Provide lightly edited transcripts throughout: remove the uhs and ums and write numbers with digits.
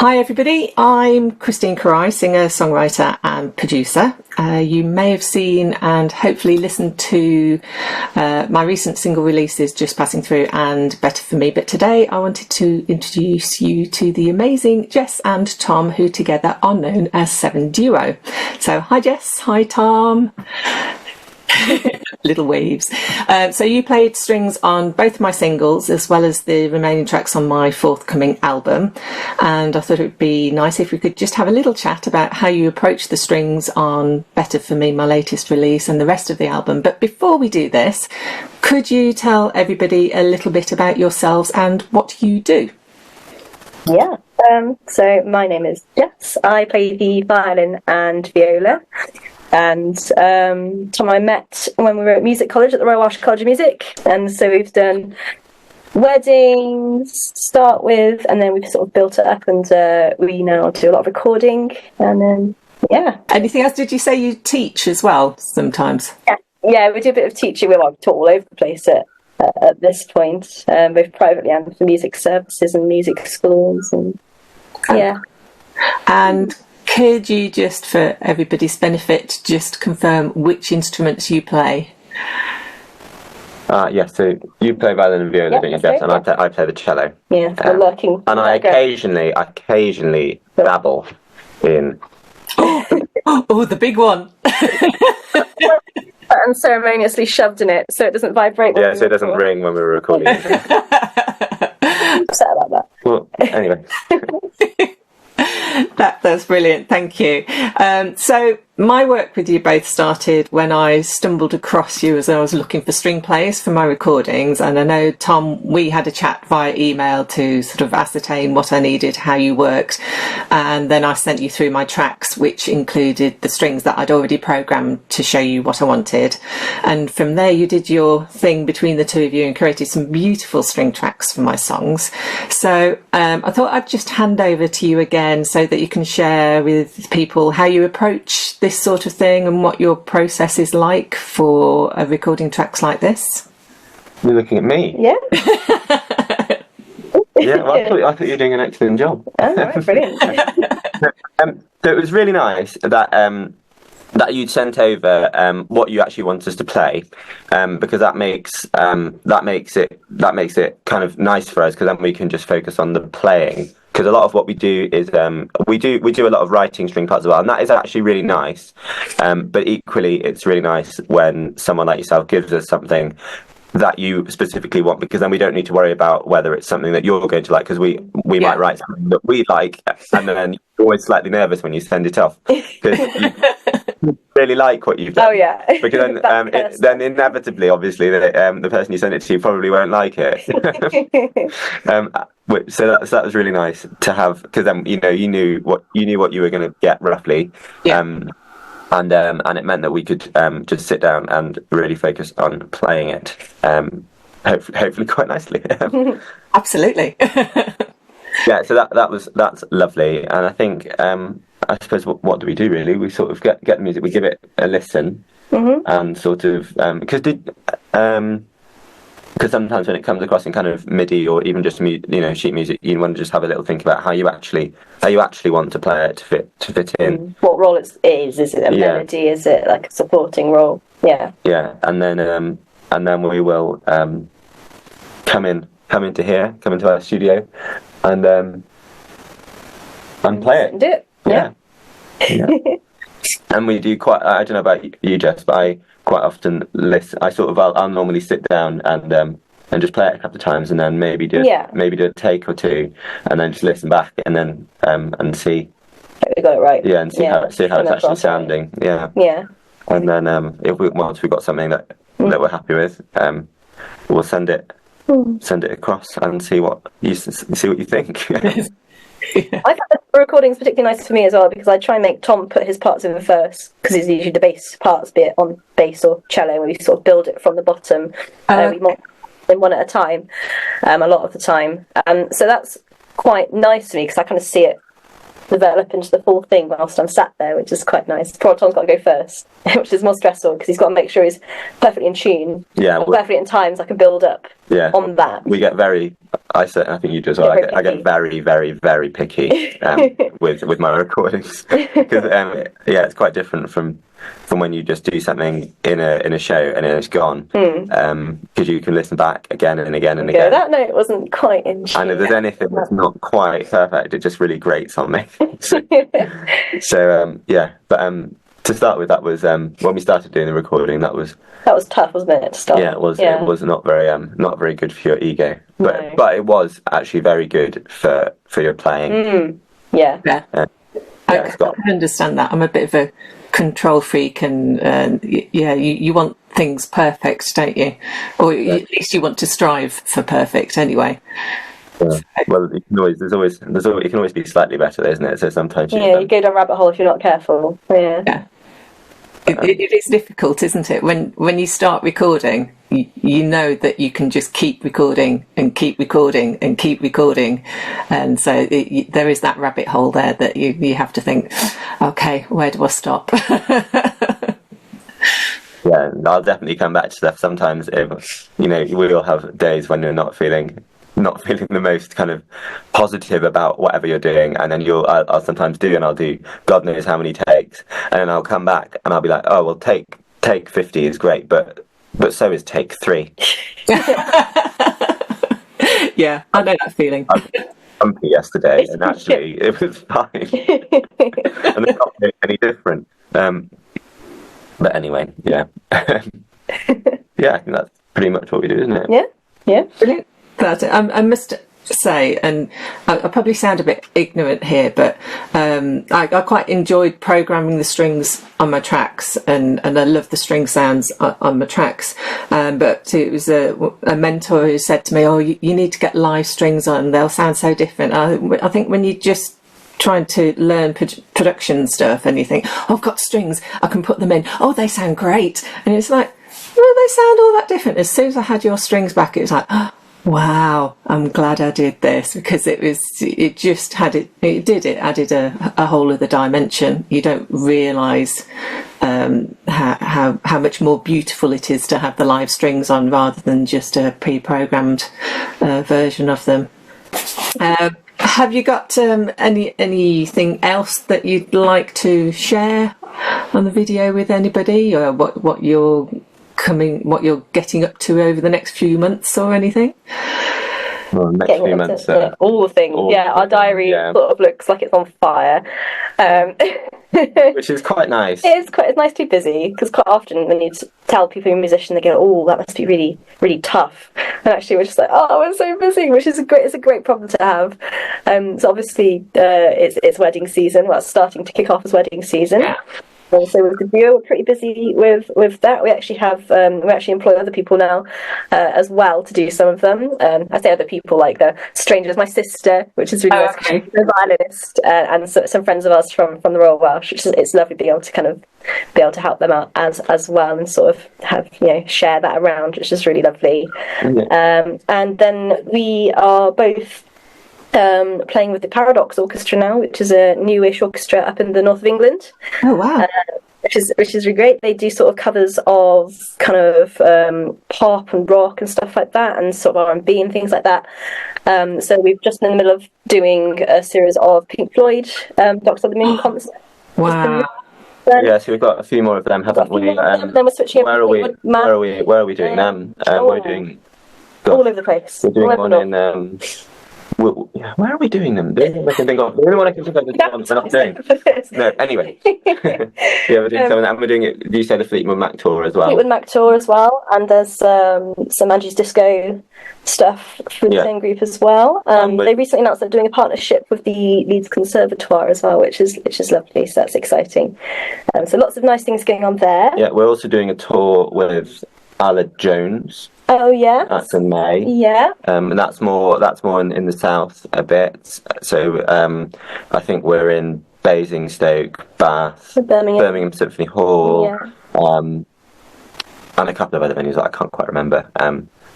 Hi everybody, I'm Christine Caray, singer, songwriter and producer. You may have seen and hopefully listened to my recent single releases, Just Passing Through and Better For Me, but today I wanted to introduce you to the amazing Jess and Tom, who together are known as SevernDuo. So hi Jess, hi Tom. Little waves. So you played strings on both my singles as well as the remaining tracks on my forthcoming album, and I thought it would be nice if we could just have a little chat about how you approach the strings on Better For Me, my latest release, and the rest of the album. But before we do this, could you tell everybody a little bit about yourselves and what you do? Yeah, so my name is Jess. I play the violin and viola. And Tom and I met when we were at music college at the Royal Welsh College of Music, and so we've done weddings to start with, and then we've sort of built it up, and we now do a lot of recording, and then Anything else? Did you say you teach as well sometimes? Yeah, we do a bit of teaching. We're taught all over the place at this point, both privately and for music services and music schools, and And could you just, for everybody's benefit, just confirm which instruments you play? Yes, so you play violin and viola, don't you, Jess? And I play the cello. Yeah, I'm lurking. And I occasionally dabble in... Oh, the big one! Unceremoniously shoved in it, so it doesn't vibrate. Yeah, so it doesn't ring when we're recording. I'm upset about that. Well, anyway... That's brilliant, thank you. So my work with you both started when I stumbled across you as I was looking for string players for my recordings, and I know, Tom, we had a chat via email to sort of ascertain what I needed, how you worked, and then I sent you through my tracks, which included the strings that I'd already programmed to show you what I wanted, and from there you did your thing between the two of you and created some beautiful string tracks for my songs. So I thought I'd just hand over to you again so that you can share with people how you approach this sort of thing and what your process is like for recording tracks like this. You're looking at me. Yeah. Yeah, well, I thought you were doing an excellent job. Oh, right, brilliant. So it was really nice that you'd sent over what you actually want us to play, because that makes it kind of nice for us, because then we can just focus on the playing. Because a lot of what we do is we do a lot of writing string parts as well, and that is actually really nice. But equally, it's really nice when someone like yourself gives us something that you specifically want, because then we don't need to worry about whether it's something that you're going to like, because we might write something that we like, and then you're always slightly nervous when you send it off, because you really like what you've done. Oh yeah. Because then inevitably, obviously, the person you send it to probably won't like it. So that was really nice to have, because then you knew what you were going to get roughly. And it meant that we could just sit down and really focus on playing it, hopefully quite nicely. Absolutely. Yeah, so that's lovely, and I think I suppose what do we do really? We sort of get the music, we give it a listen, and sort of because sometimes when it comes across in kind of MIDI or even just sheet music, you want to just have a little think about how you actually want to play it to fit in. What role it is? Is it a melody? Is it like a supporting role? Yeah. Yeah, and then we will come into our studio and play it. Do it. Yeah. And we do quite. I don't know about you, Jess, but I quite often listen. I'll normally sit down and just play it a couple of times, and then maybe do a take or two, and then just listen back, and then and see. We got it right. Yeah, and see how it's actually sounding. Yeah. Yeah. And then once we've got something that we're happy with, we'll send it across and see what you think. I find the recordings particularly nice for me as well, because I try and make Tom put his parts in first, because it's usually the bass parts, be it on bass or cello, where we sort of build it from the bottom. We mod them one at a time, a lot of the time. So that's quite nice to me, because I kind of see it develop into the full thing whilst I'm sat there, which is quite nice. Poor Tom's got to go first, which is more stressful because he's got to make sure he's perfectly in tune, perfectly in time, so I can build up on that. We get very, I think you do as well. I get very, very, very picky with my recordings because it's quite different from when you just do something in a show and then it's gone, because you can listen back again and again and again. That note wasn't quite in tune. And if there's anything that's not quite perfect, it just really grates on me. But to start with, that was when we started doing the recording. That was tough, wasn't it? To start. Yeah, it was. Yeah. It was not very good for your ego, but it was actually very good for your playing. I understand that. I'm a bit of a control freak, and you want things perfect, don't you? Or at least you want to strive for perfect anyway. Well, it can always be slightly better, isn't it? So sometimes you go down a rabbit hole if you're not careful. It is difficult, isn't it? When you start recording, you know that you can just keep recording and keep recording and keep recording, and so there is that rabbit hole there that you have to think, okay, where do I stop? Yeah, I'll definitely come back to stuff sometimes. We all have days when you're not feeling the most kind of positive about whatever you're doing, and then I'll sometimes I'll do God knows how many takes, and then I'll come back and I'll be like, oh well, take 50 is great, but so is take 3. Yeah, I know that feeling. I was bumpy yesterday, and actually it was fine, and it's not any different. But anyway, I think that's pretty much what we do, isn't it? Yeah, brilliant. But I must say, and I probably sound a bit ignorant here, but I quite enjoyed programming the strings on my tracks, and I love the string sounds on my tracks. But it was a mentor who said to me, "Oh, you need to get live strings on; they'll sound so different." I think when you just trying to learn production stuff and you think, oh, I've got strings, I can put them in, oh, they sound great, and it's like, well, they sound all that different. As soon as I had your strings back, it was like, oh, wow, I'm glad I did this, because it added a whole other dimension. You don't realise how much more beautiful it is to have the live strings on rather than just a pre-programmed version of them. Have you got anything else that you'd like to share on the video with anybody, or what you're getting up to over the next few months or anything? Well, next few months, all the things. Our diary sort of looks like it's on fire, which is quite nice. It's nice to be busy, because quite often when you tell people you're a musician, they go, "Oh, that must be really, really tough." And actually, we're just like, "Oh, we're so busy," which is it's a great problem to have. So obviously, it's wedding season. Well, it's starting to kick off as wedding season. Also with the duo, we're pretty busy with that. We actually employ other people now as well to do some of them. I say other people, like the strangers, my sister, which is really nice, the violinist, and some friends of ours from the Royal Welsh, which is, it's lovely being able to help them out as well, and sort of have share that around, which is really lovely. And then we are both playing with the Paradox Orchestra now, which is a newish orchestra up in the north of England. Oh wow! Which is really great. They do sort of covers of kind of pop and rock and stuff like that, and sort of R&B and things like that. So we've just been in the middle of doing a series of Pink Floyd Doctor of the Moon concerts. Wow! So we've got a few more of them, haven't we? Then we're switching. Where are we doing them? We're doing all over the place. We're doing one in. Where are we doing them? The only one I can think of is the ones we're not doing. No, anyway. We're doing some of that. And we're doing it. Do you say the Fleetwood Mac tour as well? Fleetwood Mac tour as well, and there's some Angie's Disco stuff for the same group as well. They recently announced they're doing a partnership with the Leeds Conservatoire as well, which is lovely. So that's exciting. So lots of nice things going on there. Yeah, we're also doing a tour with Ala Jones. Oh yeah, that's in May. Yeah, and that's more in the south a bit. So I think we're in Basingstoke, Bath, Birmingham Symphony Hall, and a couple of other venues that I can't quite remember.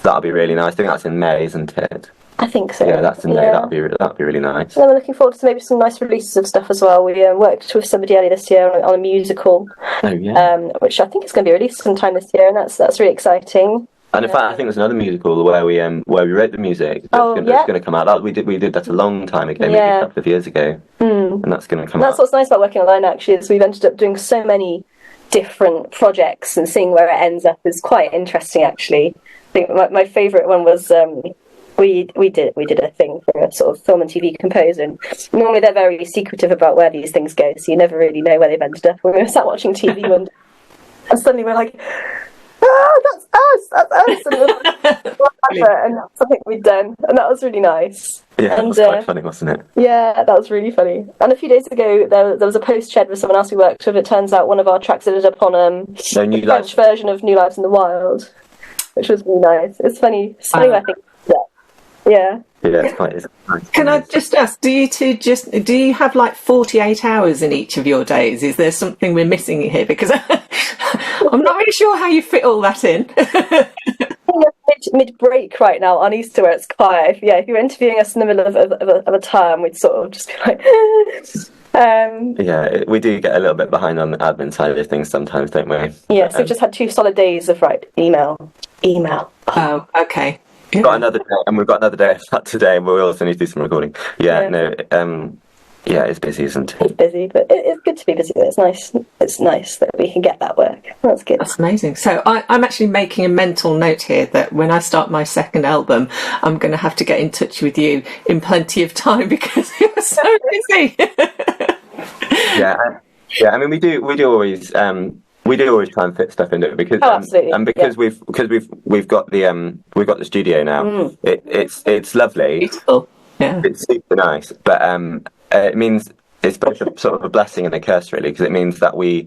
That'll be really nice. I think that's in May, isn't it? I think so. Yeah, that's that'd be really nice. And then we're looking forward to maybe some nice releases of stuff as well. We worked with somebody earlier this year on a musical, which I think is going to be released sometime this year, and that's really exciting. And in fact, I think there's another musical where we wrote the music that's going to come out. We did that a long time ago, maybe a couple of years ago, and that's going to come out. That's what's nice about working online, actually, is we've ended up doing so many different projects, and seeing where it ends up is quite interesting, actually. I think my favourite one was we did a thing for a sort of film and TV composer, and normally they're very secretive about where these things go, so you never really know where they've ended up. When we were sat watching TV one day, and suddenly we're like, that's us, and that's something we'd done, and that was really nice. Yeah, and, that was quite funny, wasn't it? Yeah, that was really funny. And a few days ago, there was a post shared with someone else we worked with. It turns out one of our tracks ended up on the French version of New Lives in the Wild, which was really nice. It's funny. I think. Yeah. Yeah, it's quite nice. Can I just ask, do you have like 48 hours in each of your days? Is there something we're missing here? Because I'm not really sure how you fit all that in. Mid break right now on Easter, where it's quiet. If you were interviewing us in the middle of a term, we'd sort of just be like. Yeah, we do get a little bit behind on the admin side of things sometimes, don't we? Yeah, so we've just had 2 solid days of email. Oh, okay. We've got another day, and we've got another day of that today, and we also need to do some recording. It's busy, isn't it? It's busy, but it's good to be busy. It's nice. It's nice that we can get that work. That's good. That's amazing. So I'm actually making a mental note here that when I start my second album, I'm going to have to get in touch with you in plenty of time because you're so busy. Yeah. I mean, we do always. We do always try and fit stuff into it because, and because we've got the studio now. It's lovely. Beautiful. Yeah. It's super nice, but it means it's both a sort of a blessing and a curse, really, because it means that we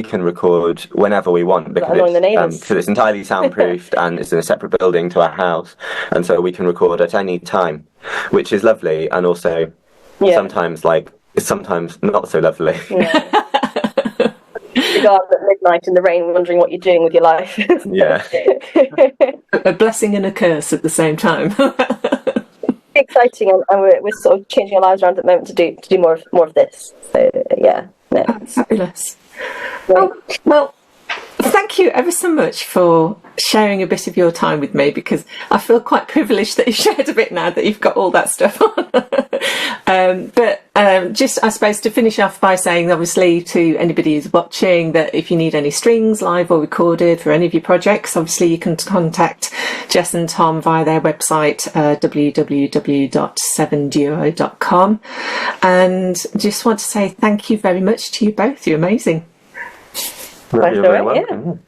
can record whenever we want because it's entirely soundproofed and it's in a separate building to our house, and so we can record at any time, which is lovely, and also sometimes not so lovely. Yeah. You go out at midnight in the rain wondering what you're doing with your life. Yeah. A blessing and a curse at the same time. Exciting, and we're sort of changing our lives around at the moment to do more of this. So fabulous. Well, thank you ever so much for sharing a bit of your time with me, because I feel quite privileged that you've shared a bit now that you've got all that stuff on. But just, I suppose, to finish off by saying, obviously, to anybody who's watching, that if you need any strings, live or recorded, for any of your projects, obviously you can contact Jess and Tom via their website, www.SevernDuo.com. And just want to say thank you very much to you both. You're amazing. You're very welcome.